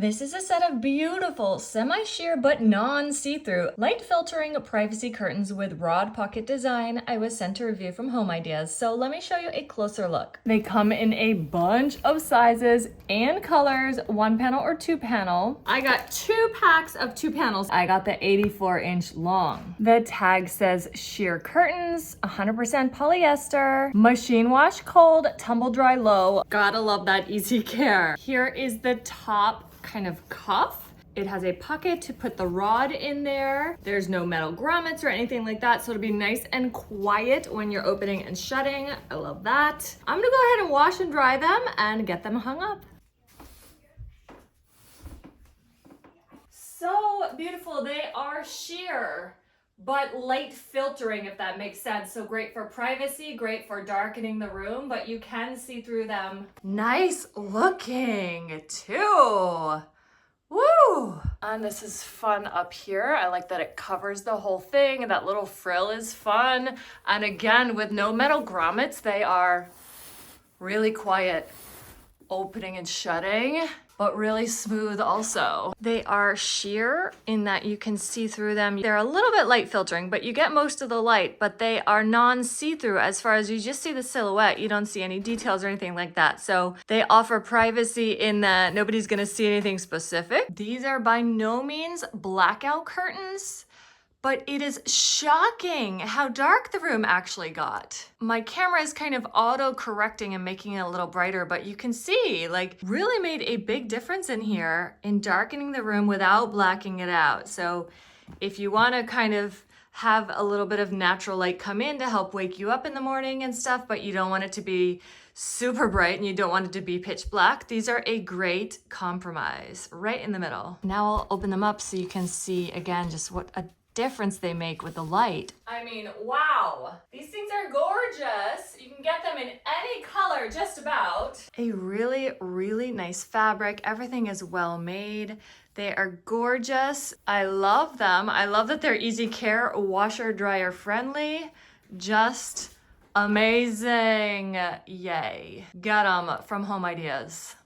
This is a set of beautiful, semi-sheer but non-see-through, light filtering privacy curtains with rod pocket design I was sent to review from Homeideas, so let me show you a closer look. They come in a bunch of sizes and colors, 1 panel or 2 panel. I got 2 packs of 2 panels. I got the 84-inch long. The tag says sheer curtains, 100% polyester, machine wash cold, tumble dry low. Gotta love that easy care. Here is the top kind of cuff. It has a pocket to put the rod in there. There's no metal grommets or anything like that, so it'll be nice and quiet when you're opening and shutting. I love that. I'm gonna go ahead and wash and dry them and get them hung up. So beautiful. They are sheer, but light filtering, if that makes sense. So great for privacy, great for darkening the room, but you can see through them. Nice looking too. Woo! And this is fun up here. I like that it covers the whole thing, and that little frill is fun. And again, with no metal grommets, they are really quiet opening and shutting, but really smooth also. They are sheer in that you can see through them. They're a little bit light filtering, but you get most of the light, but they are non-see-through as far as you just see the silhouette. You don't see any details or anything like that. So they offer privacy in that nobody's gonna see anything specific. These are by no means blackout curtains, but it is shocking how dark the room actually got. My camera is kind of auto-correcting and making it a little brighter, but you can see, like, really made a big difference in here in darkening the room without blacking it out. So if you wanna kind of have a little bit of natural light come in to help wake you up in the morning and stuff, but you don't want it to be super bright and you don't want it to be pitch black, these are a great compromise right in the middle. Now I'll open them up so you can see again just what a difference they make with the light. I mean, wow. These things are gorgeous. You can get them in any color, just about. A really, really nice fabric. Everything is well made. They are gorgeous. I love them. I love that they're easy care, washer dryer friendly. Just amazing. Yay. Got them from Homeideas.